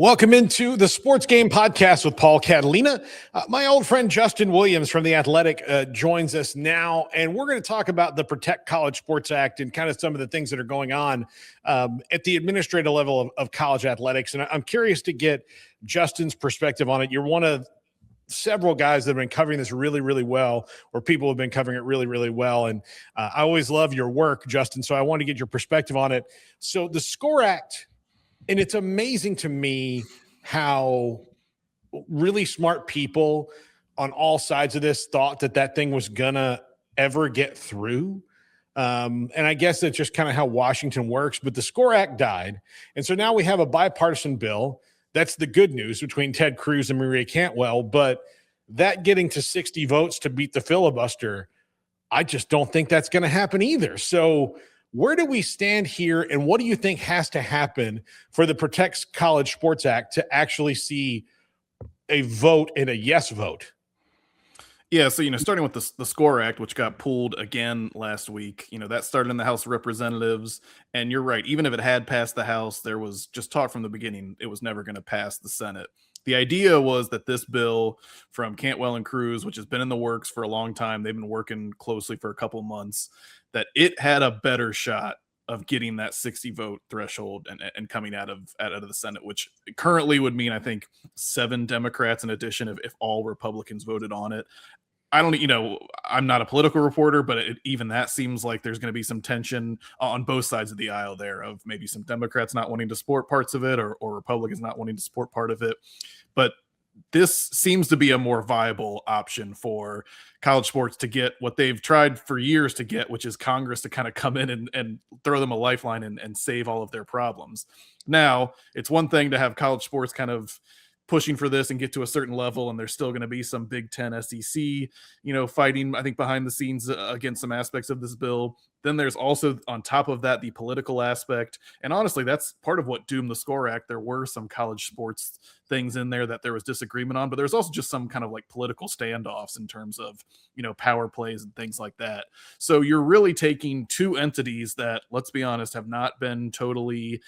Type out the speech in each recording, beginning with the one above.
Welcome into the Sports Game Podcast with Paul Catalina. My old friend Justin Williams from The Athletic joins us now, and we're going to talk about the Protect College Sports Act and kind of some of the things that are going on at the administrative level of college athletics. And I'm curious to get Justin's perspective on it. You're one of several guys that have been covering this really, really well, or people have been covering it really, really well. And I always love your work, Justin, so I want to get your perspective on it. So the SCORE Act, and it's amazing to me how really smart people on all sides of this thought that thing was going to ever get through. And I guess that's just kind of how Washington works. But the SCORE Act died. And so now we have a bipartisan bill. That's the good news between Ted Cruz and Maria Cantwell. But that getting to 60 votes to beat the filibuster, I just don't think that's going to happen either. So where do we stand here, and what do you think has to happen for the Protect College Sports Act to actually see a vote and a yes vote? Yeah, so, starting with the SCORE Act, which got pulled again last week, that started in the House of Representatives. And you're right, even if it had passed the House, there was just talk from the beginning it was never going to pass the Senate. The idea was that this bill from Cantwell and Cruz, which has been in the works for a long time, they've been working closely for a couple months, that it had a better shot of getting that 60 vote threshold and coming out of the Senate, which currently would mean, I think, 7 Democrats in addition if all Republicans voted on it. I don't, I'm not a political reporter, but even that seems like there's going to be some tension on both sides of the aisle there, of maybe some Democrats not wanting to support parts of it or Republicans not wanting to support part of it. But this seems to be a more viable option for college sports to get what they've tried for years to get, which is Congress to kind of come in and throw them a lifeline and save all of their problems. Now, it's one thing to have college sports kind of pushing for this and get to a certain level, and there's still going to be some Big Ten, SEC, fighting, I think, behind the scenes against some aspects of this bill. Then there's also, on top of that, the political aspect. And honestly, that's part of what doomed the SCORE Act. There were some college sports things in there that there was disagreement on, but there's also just some kind of like political standoffs in terms of, power plays and things like that. So you're really taking two entities that, let's be honest, have not been totally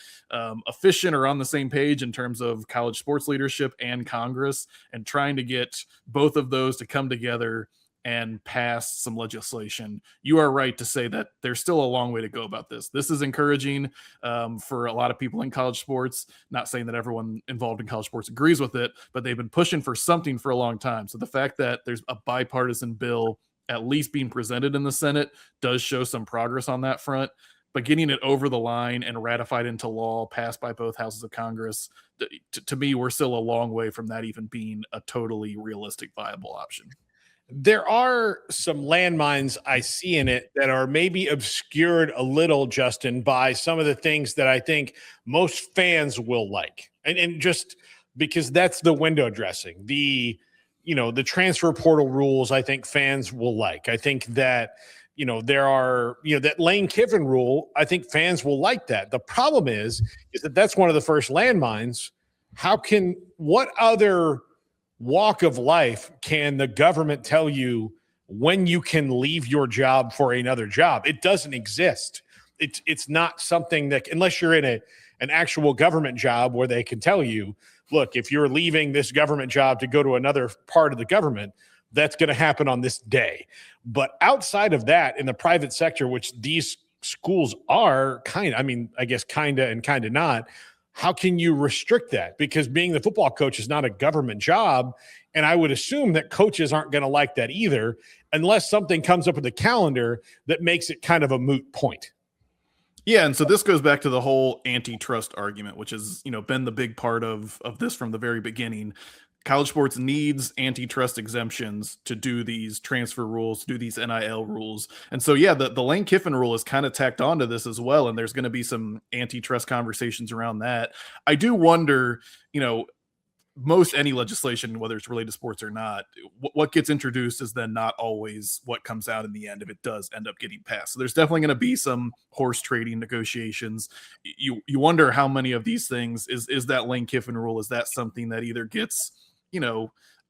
efficient or on the same page in terms of college sports leadership and Congress, and trying to get both of those to come together and pass some legislation. You are right to say that there's still a long way to go about this. This is encouraging for a lot of people in college sports. Not saying that everyone involved in college sports agrees with it, but they've been pushing for something for a long time. So the fact that there's a bipartisan bill at least being presented in the Senate does show some progress on that front. But getting it over the line and ratified into law, passed by both houses of Congress, to me, we're still a long way from that even being a totally realistic, viable option. There are some landmines I see in it that are maybe obscured a little, Justin, by some of the things that I think most fans will like. And just because that's the window dressing, the transfer portal rules, I think fans will like. I think that, there are, that Lane Kiffin rule, I think fans will like that. The problem is that that's one of the first landmines. What other walk of life can the government tell you when you can leave your job for another job? It doesn't exist. It's not something that, unless you're in an actual government job where they can tell you, look, if you're leaving this government job to go to another part of the government, that's going to happen on this day. But outside of that, in the private sector, which these schools are kind of and kind of not, how can you restrict that? Because being the football coach is not a government job. And I would assume that coaches aren't going to like that either, unless something comes up with the calendar that makes it kind of a moot point. Yeah, and so this goes back to the whole antitrust argument, which has, been the big part of this from the very beginning. College sports needs antitrust exemptions to do these transfer rules, to do these NIL rules. And so, yeah, the Lane Kiffin rule is kind of tacked onto this as well. And there's going to be some antitrust conversations around that. I do wonder, most any legislation, whether it's related to sports or not, what gets introduced is then not always what comes out in the end if it does end up getting passed. So there's definitely going to be some horse trading negotiations. You wonder how many of these things is that Lane Kiffin rule, is that something that either gets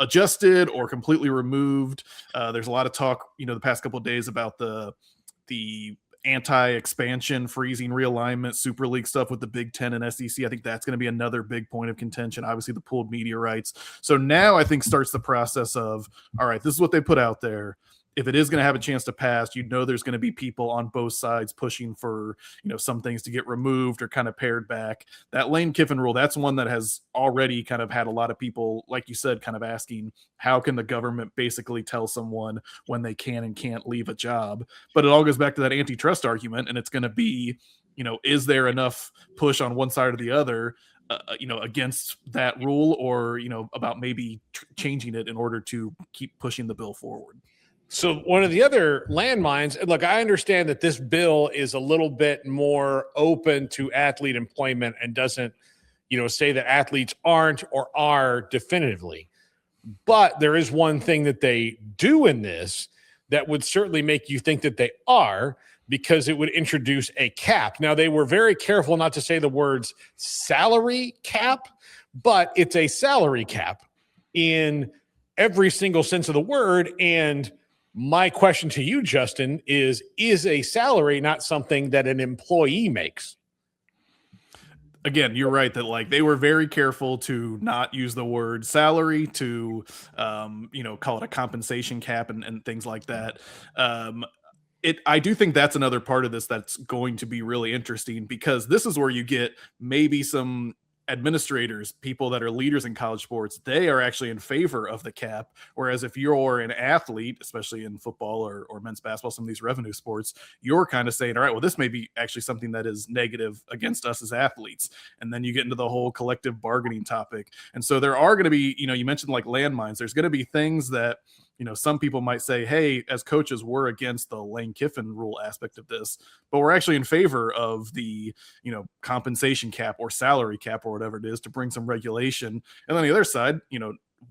adjusted or completely removed. There's a lot of talk, the past couple of days about the anti-expansion, freezing realignment, Super League stuff with the Big Ten and SEC. I think that's going to be another big point of contention. Obviously, the pooled media rights. So now I think starts the process of, all right, this is what they put out there. If it is going to have a chance to pass, there's going to be people on both sides pushing for, some things to get removed or kind of pared back. That Lane Kiffin rule, that's one that has already kind of had a lot of people, like you said, kind of asking, how can the government basically tell someone when they can and can't leave a job? But it all goes back to that antitrust argument, and it's going to be, is there enough push on one side or the other, against that rule, or, about maybe changing it in order to keep pushing the bill forward. So one of the other landmines, look, I understand that this bill is a little bit more open to athlete employment and doesn't, say that athletes aren't or are definitively. But there is one thing that they do in this that would certainly make you think that they are, because it would introduce a cap. Now, they were very careful not to say the words salary cap, but it's a salary cap in every single sense of the word. And my question to you, Justin, is a salary not something that an employee makes? Again, you're right that they were very careful to not use the word salary, to call it a compensation cap and things like that. I do think that's another part of this that's going to be really interesting, because this is where you get maybe some administrators, people that are leaders in college sports, they are actually in favor of the cap. Whereas if you're an athlete, especially in football or men's basketball, some of these revenue sports, you're kind of saying, all right, well, this may be actually something that is negative against us as athletes. And then you get into the whole collective bargaining topic. And so there are going to be, you mentioned like landmines, there's going to be things that, some people might say, hey, as coaches, we're against the Lane Kiffin rule aspect of this, but we're actually in favor of the, compensation cap or salary cap or whatever it is to bring some regulation. And on the other side,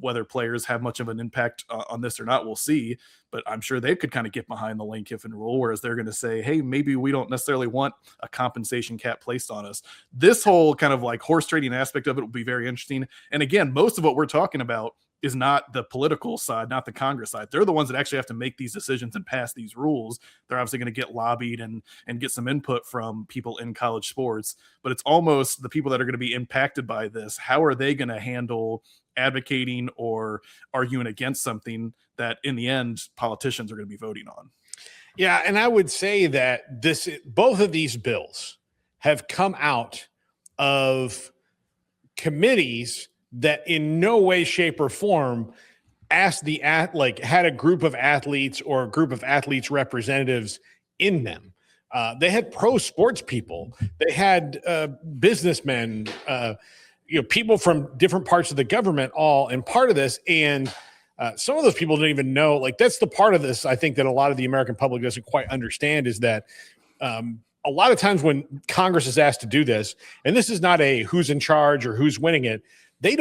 whether players have much of an impact on this or not, we'll see. But I'm sure they could kind of get behind the Lane Kiffin rule, whereas they're going to say, hey, maybe we don't necessarily want a compensation cap placed on us. This whole kind of like horse trading aspect of it will be very interesting. And again, most of what we're talking about is not the political side, not the Congress side. They're the ones that actually have to make these decisions and pass these rules. They're obviously going to get lobbied and get some input from people in college sports, but it's almost the people that are going to be impacted by this. How are they going to handle advocating or arguing against something that in the end politicians are going to be voting on? Yeah, and I would say that both of these bills have come out of committees that in no way, shape, or form had a group of athletes or a group of athletes representatives in them. They had pro sports people. They had businessmen, people from different parts of the government all in part of this. And some of those people don't even know, that's the part of this I think that a lot of the American public doesn't quite understand, is that a lot of times when Congress is asked to do this, and this is not a who's in charge or who's winning it, they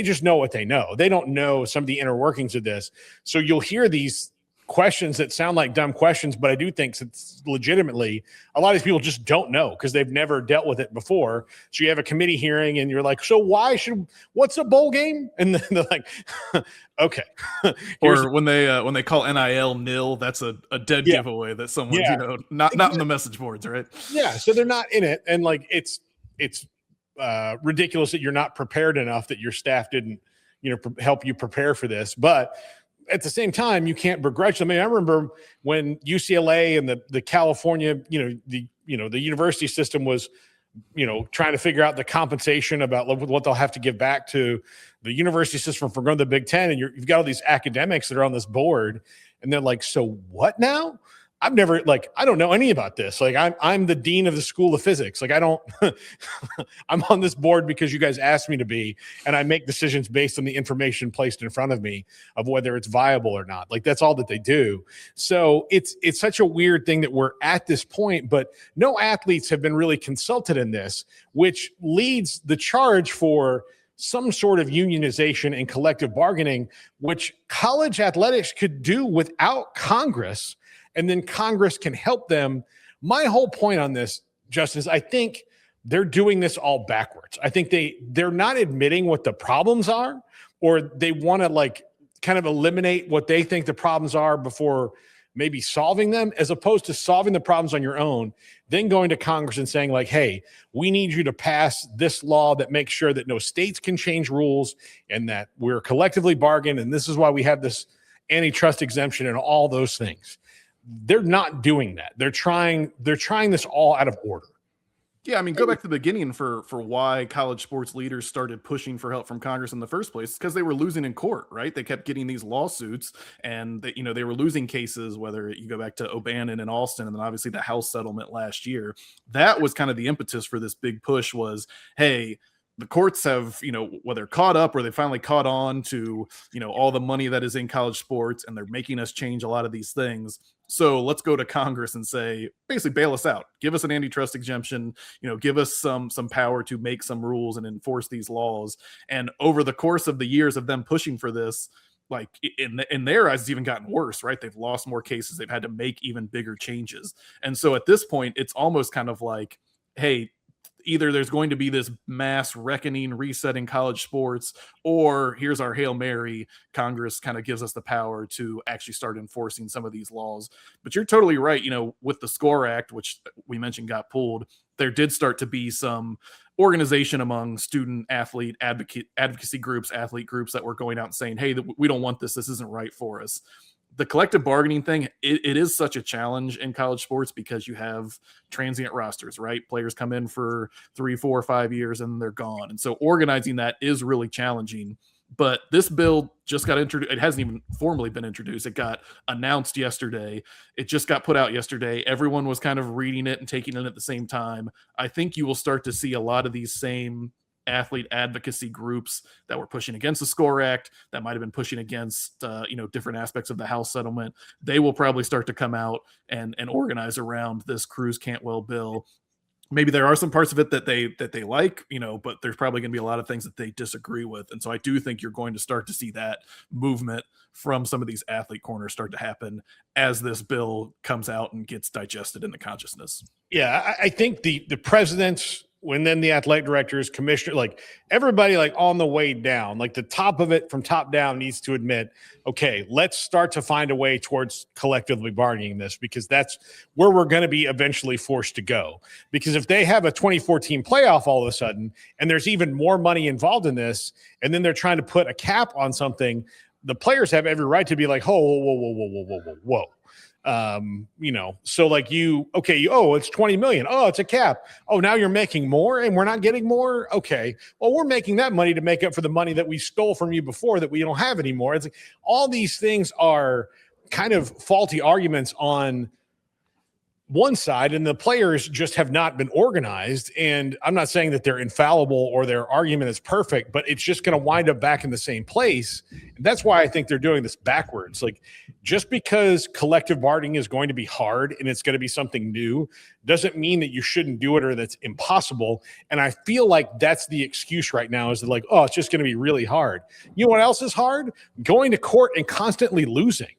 just know what they know. They don't know some of the inner workings of this. So you'll hear these questions that sound like dumb questions, but I do think it's legitimately a lot of these people just don't know because they've never dealt with it before. So you have a committee hearing and you're like, so what's a bowl game? And then they're like, okay. Or when they call NIL nil, that's a dead giveaway that someone's, not in the message boards, right? Yeah. So they're not in it. And it's ridiculous that you're not prepared enough, that your staff didn't, help you prepare for this. But at the same time, you can't begrudge them. I mean, I remember when UCLA and the California, the university system was, trying to figure out the compensation about what they'll have to give back to the university system for going to the Big Ten. And you've got all these academics that are on this board, and they're like, so what now? I don't know any about this. I'm the dean of the School of Physics. I'm on this board because you guys asked me to be, and I make decisions based on the information placed in front of me of whether it's viable or not. That's all that they do. So it's such a weird thing that we're at this point, but no athletes have been really consulted in this, which leads the charge for some sort of unionization and collective bargaining, which college athletics could do without Congress. And then Congress can help them. My whole point on this, Justin, is I think they're doing this all backwards. I think they're not admitting what the problems are, or they want to kind of eliminate what they think the problems are before maybe solving them, as opposed to solving the problems on your own, then going to Congress and saying like, hey, we need you to pass this law that makes sure that no states can change rules and that we're collectively bargained. And this is why we have this antitrust exemption and all those things. They're not doing that. They're trying this all out of order. Yeah, I mean, go back to the beginning for why college sports leaders started pushing for help from Congress in the first place, because they were losing in court, right? They kept getting these lawsuits, and they were losing cases. Whether you go back to O'Bannon and Alston, and then obviously the House settlement last year, that was kind of the impetus for this big push. Was, hey, the courts have, whether caught up or they finally caught on to, all the money that is in college sports, and they're making us change a lot of these things. So let's go to Congress and say, basically bail us out, give us an antitrust exemption, give us some power to make some rules and enforce these laws. And over the course of the years of them pushing for this, like in their eyes, it's even gotten worse, right? They've lost more cases. They've had to make even bigger changes. And so at this point, it's almost kind of like, hey, either there's going to be this mass reckoning, resetting college sports, or here's our Hail Mary. Congress kind of gives us the power to actually start enforcing some of these laws. But you're totally right. With the SCORE Act, which we mentioned got pulled, there did start to be some organization among student athlete advocacy groups, athlete groups that were going out and saying, hey, we don't want this. This isn't right for us. The collective bargaining thing, it is such a challenge in college sports because you have transient rosters, right? Players come in for 3, 4, 5 years and they're gone. And so organizing that is really challenging. But this bill just got introduced. It hasn't even formally been introduced. It got announced yesterday. It just got put out yesterday. Everyone was kind of reading it and taking it at the same time. I think you will start to see a lot of these same athlete advocacy groups that were pushing against the SCORE Act, that might have been pushing against different aspects of the House settlement. They will probably start to come out and organize around this Cruz-Cantwell bill. Maybe there are some parts of it that they like, but there's probably going to be a lot of things that they disagree with. And so I do think you're going to start to see that movement from some of these athlete corners start to happen as this bill comes out and gets digested in the consciousness. Yeah, I think the presidents, when then the athletic directors, commissioner, like everybody, like on the way down, like the top of it from top down needs to admit, okay, let's start to find a way towards collectively bargaining this, because that's where we're going to be eventually forced to go. Because if they have a 2014 playoff all of a sudden, and there's even more money involved in this, and then they're trying to put a cap on something, the players have every right to be like, whoa. So like it's 20 million. Oh, it's a cap. Oh, now you're making more and we're not getting more. Okay. Well, we're making that money to make up for the money that we stole from you before that we don't have anymore. It's like all these things are kind of faulty arguments on one side, and the players just have not been organized. And I'm not saying that they're infallible or their argument is perfect, but it's just going to wind up back in the same place. And that's why I think they're doing this backwards. Like, just because collective bargaining is going to be hard and it's going to be something new doesn't mean that you shouldn't do it or that's impossible. And I feel like that's the excuse right now, is that like, oh, it's just going to be really hard. You know what else is hard? Going to court and constantly losing,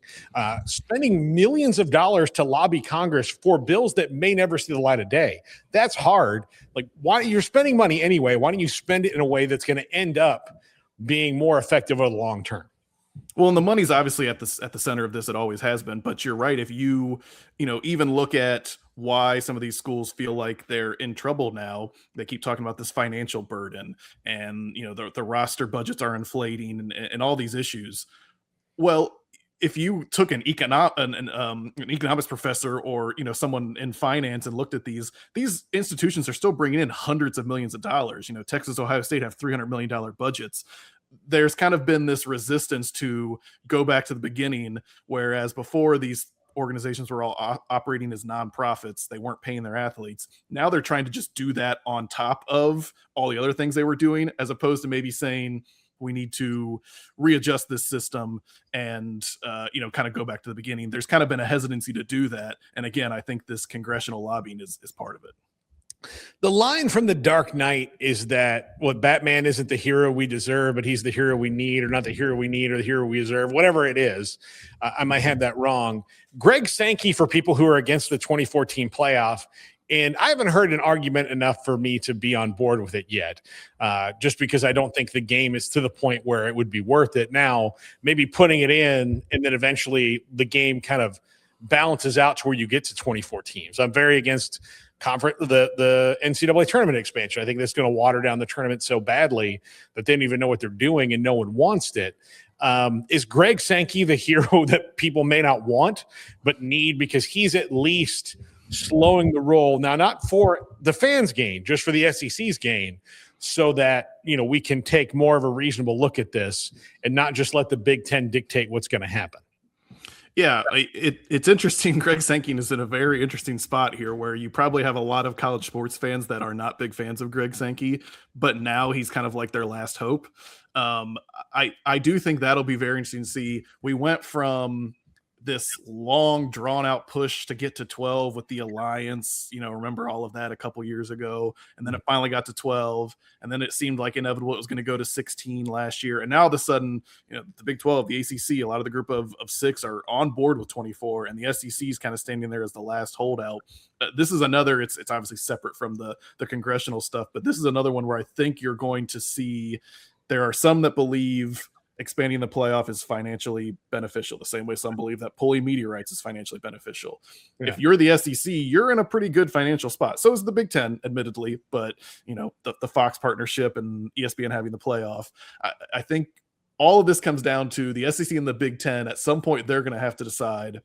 spending millions of dollars to lobby Congress for bills that may never see the light of day. That's hard. Like, why you're spending money anyway? Why don't you spend it in a way that's going to end up being more effective over the long term? Well, and the money's obviously at the center of this. It always has been. But you're right. If you even look at why some of these schools feel like they're in trouble now, they keep talking about this financial burden, and the roster budgets are inflating, and all these issues. Well, if you took an economics professor or someone in finance and looked at these institutions are still bringing in hundreds of millions of dollars. Texas, Ohio State have $300 million budgets. There's kind of been this resistance to go back to the beginning, whereas before these organizations were all operating as nonprofits, they weren't paying their athletes. Now they're trying to just do that on top of all the other things they were doing, as opposed to maybe saying, we need to readjust this system and, kind of go back to the beginning. There's kind of been a hesitancy to do that. And again, I think this congressional lobbying is part of it. The line from The Dark Knight is that Batman isn't the hero we deserve, but he's the hero we need, or not the hero we need or the hero we deserve, whatever it is. I might have that wrong. Greg Sankey, for people who are against the 2014 playoff, and I haven't heard an argument enough for me to be on board with it yet, just because I don't think the game is to the point where it would be worth it. Now, maybe putting it in and then eventually the game kind of balances out to where you get to 24 teams. I'm very against the NCAA tournament expansion. I think that's going to water down the tournament so badly that they don't even know what they're doing and no one wants it. Is Greg Sankey the hero that people may not want but need, because he's at least slowing the roll now, not for the fans' gain, just for the SEC's gain, so that we can take more of a reasonable look at this and not just let the Big Ten dictate what's going to happen. Yeah, it's interesting. Greg Sankey is in a very interesting spot here where you probably have a lot of college sports fans that are not big fans of Greg Sankey, but now he's kind of like their last hope. I do think that'll be very interesting to see. We went from this long drawn out push to get to 12 with the alliance, remember all of that a couple years ago, and then it finally got to 12, and then it seemed like inevitable it was going to go to 16 last year. And now all of a sudden, the Big 12, the ACC, a lot of the group of 6 are on board with 24, and the SEC is kind of standing there as the last holdout. This is another, it's obviously separate from the congressional stuff, but this is another one where I think you're going to see, there are some that believe expanding the playoff is financially beneficial, the same way some believe that pulling media rights is financially beneficial. Yeah. If you're the SEC, you're in a pretty good financial spot. So is the Big Ten, admittedly, but the Fox partnership and ESPN having the playoff. I think all of this comes down to the SEC and the Big Ten. At some point, they're going to have to decide: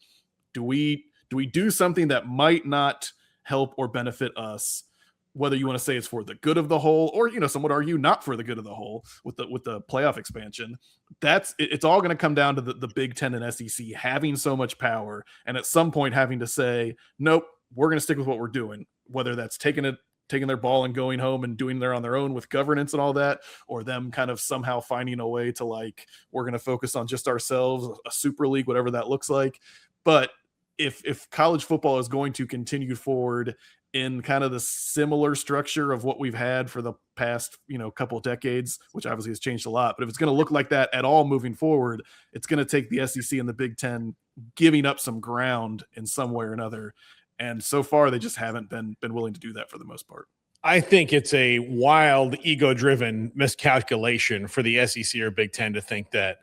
do we do something that might not help or benefit us? Whether you want to say it's for the good of the whole, or some would argue not for the good of the whole with the playoff expansion. It's all going to come down to the Big Ten and SEC having so much power, and at some point having to say, nope, we're going to stick with what we're doing. Whether that's taking their ball and going home and doing on their own with governance and all that, or them kind of somehow finding a way to we're going to focus on just ourselves, a super league, whatever that looks like. But if college football is going to continue forward in kind of the similar structure of what we've had for the past, couple of decades, which obviously has changed a lot. But if it's going to look like that at all moving forward, it's going to take the SEC and the Big Ten giving up some ground in some way or another. And so far, they just haven't been willing to do that for the most part. I think it's a wild, ego-driven miscalculation for the SEC or Big Ten to think that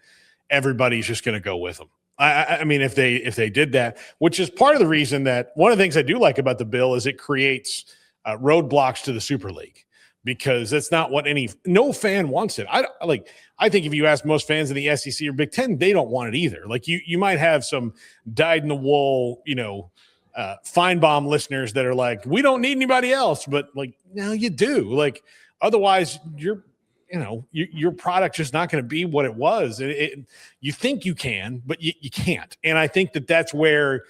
everybody's just going to go with them. I mean, if they did that, which is part of the reason that one of the things I do like about the bill is it creates roadblocks to the Super League, because that's not what no fan wants it. I think if you ask most fans in the SEC or Big Ten, they don't want it either. You might have some dyed-in-the-wool, Feinbaum listeners that are like, we don't need anybody else, but no, you do. Otherwise your product's just not going to be what it was. You think you can, but you can't. And I think that's where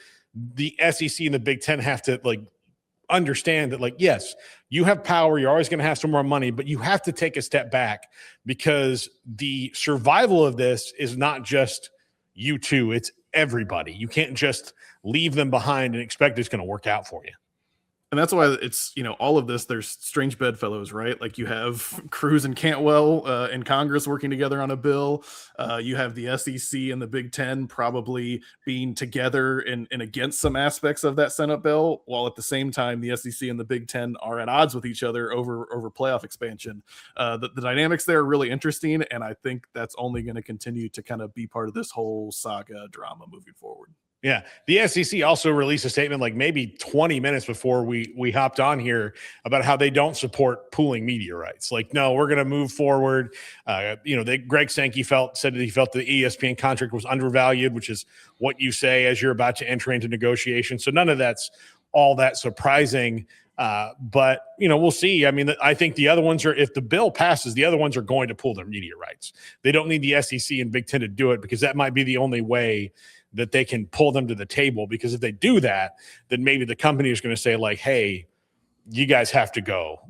the SEC and the Big Ten have to understand that, yes, you have power. You're always going to have some more money, but you have to take a step back, because the survival of this is not just you two. It's everybody. You can't just leave them behind and expect it's going to work out for you. And that's why it's, all of this, there's strange bedfellows, right? You have Cruz and Cantwell in Congress working together on a bill. You have the SEC and the Big Ten probably being together and against some aspects of that Senate bill, while at the same time, the SEC and the Big Ten are at odds with each other over playoff expansion. The dynamics there are really interesting, and I think that's only going to continue to kind of be part of this whole saga drama moving forward. Yeah. The SEC also released a statement maybe 20 minutes before we hopped on here about how they don't support pooling media rights. No, we're going to move forward. Greg Sankey said that he felt the ESPN contract was undervalued, which is what you say as you're about to enter into negotiations. So none of that's all that surprising. But we'll see. I mean, I think the other ones are, if the bill passes, the other ones are going to pull their media rights. They don't need the SEC and Big Ten to do it, because that might be the only way that they can pull them to the table. Because if they do that, then maybe the company is going to say hey, you guys have to go.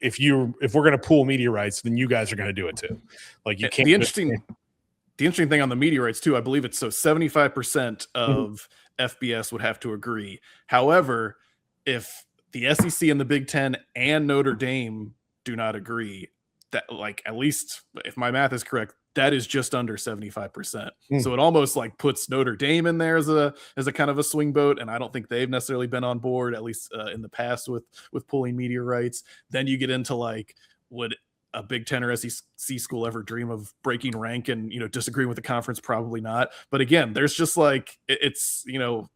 If we're going to pool media rights, then you guys are going to do it too. You can't. The interesting thing on the media rights too, I believe it's 75% of FBS would have to agree. However, if the SEC and the Big Ten and Notre Dame do not agree, that at least if my math is correct, that is just under 75%. So it almost puts Notre Dame in there as a kind of a swing boat. And I don't think they've necessarily been on board, at least in the past, with pulling media rights. Then you get into would a Big Ten or SEC school ever dream of breaking rank and, disagreeing with the conference? Probably not. But again, there's just like, it's,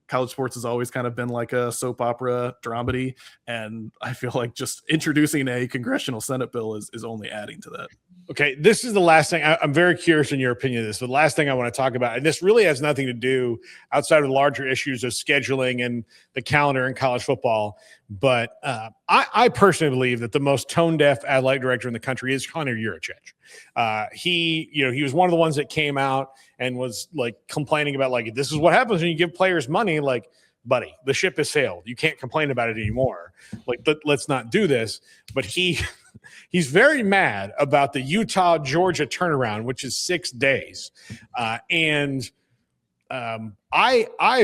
college sports has always kind of been like a soap opera dramedy. And I feel like just introducing a congressional Senate bill is only adding to that. Okay, this is the last thing. I'm very curious in your opinion of this. The last thing I want to talk about, and this really has nothing to do outside of the larger issues of scheduling and the calendar in college football. But I personally believe that the most tone-deaf athletic director in the country is Hunter Yurachek. He was one of the ones that came out and was like complaining about like, this is what happens when you give players money. Like, buddy, the ship has sailed. You can't complain about it anymore. Like, let's not do this. But he's very mad about the Utah-Georgia turnaround, which is 6 days. I,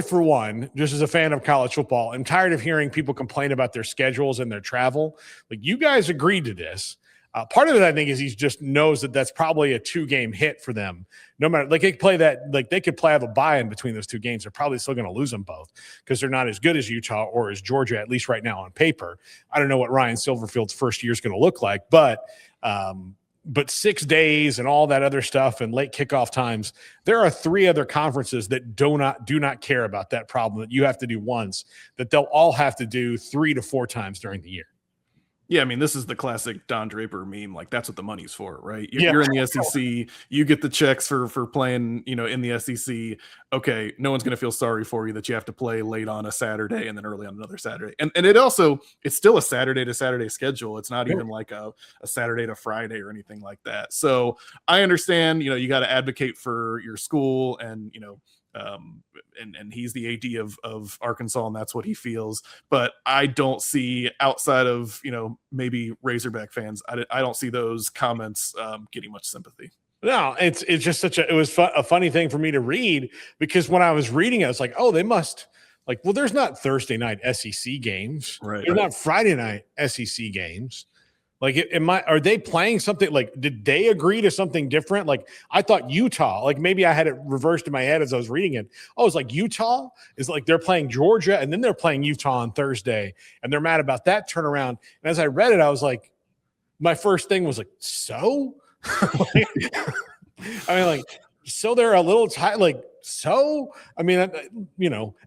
for one, just as a fan of college football, am tired of hearing people complain about their schedules and their travel. Like, you guys agreed to this. Part of it, I think, is he just knows that that's probably a 2-game hit for them. No matter, like, they could play that, like, they could have a buy-in between those 2 games. They're probably still going to lose them both because they're not as good as Utah or as Georgia, at least right now on paper. I don't know what Ryan Silverfield's first year is going to look like, but 6 days and all that other stuff and late kickoff times, there are 3 other conferences that do not care about that problem that you have to do once, that they'll all have to do 3 to 4 times during the year. Yeah, I mean, this is the classic Don Draper meme. Like, that's what the money's for, right? You're in the SEC. You get the checks for playing, in the SEC. Okay, no one's going to feel sorry for you that you have to play late on a Saturday and then early on another Saturday. And it's still a Saturday to Saturday schedule. It's not even like a Saturday to Friday or anything like that. So I understand, you got to advocate for your school and, and he's the AD of Arkansas, and that's what he feels. But I don't see, outside of maybe Razorback fans, I don't see those comments getting much sympathy. No, it's just it was a funny thing for me to read, because when I was reading it, I was like, oh, they must, like, well, there's not Thursday night SEC games, right? There's not Friday night SEC games. Like, are they playing something? Like, did they agree to something different? Like, I thought Utah, like, maybe I had it reversed in my head as I was reading it. Oh, it's like Utah is like they're playing Georgia and then they're playing Utah on Thursday and they're mad about that turnaround. And as I read it, I was like, my first thing was like, so? So they're a little tight. Like, so? I mean,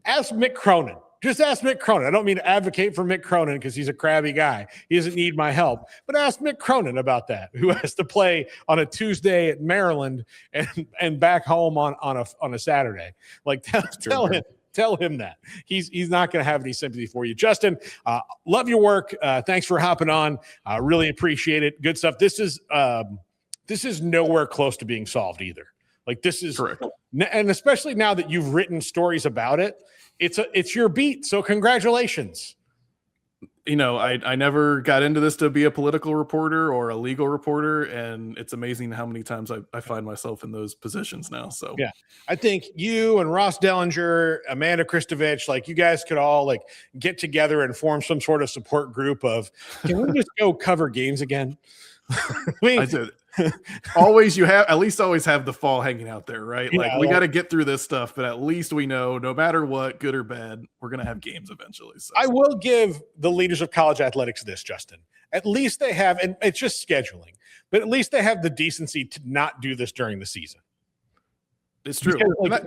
ask Mick Cronin. Just ask Mick Cronin. I don't mean to advocate for Mick Cronin because he's a crabby guy. He doesn't need my help. But ask Mick Cronin about that, who has to play on a Tuesday at Maryland and back home on a Saturday. Like, tell him that. He's not going to have any sympathy for you. Justin, love your work. Thanks for hopping on. Really appreciate it. Good stuff. This is nowhere close to being solved either. Like, this is correct. And especially now that you've written stories about it, it's your beat. So congratulations. I never got into this to be a political reporter or a legal reporter, and it's amazing how many times I find myself in those positions now. So yeah, I think you and Ross Dellinger, Amanda Kristovich, like, you guys could all like get together and form some sort of support group of, can we just go cover games again? I said, always always have the fall hanging out there, right? Yeah, like, we got to get through this stuff, but at least we know, no matter what, good or bad, we're going to have games eventually. So I will give the leaders of college athletics this, Justin. At least they have, and it's just scheduling, but at least they have the decency to not do this during the season. It's true. Because,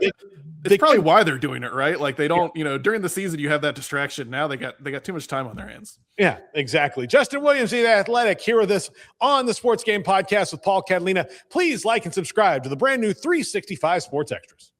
it's probably why they're doing it, right? Like, they don't, during the season you have that distraction. Now they got too much time on their hands. Yeah, exactly. Justin Williams, The Athletic, here with us on the Sports Game Podcast with Paul Catalina. Please like and subscribe to the brand new 365 Sports Extras.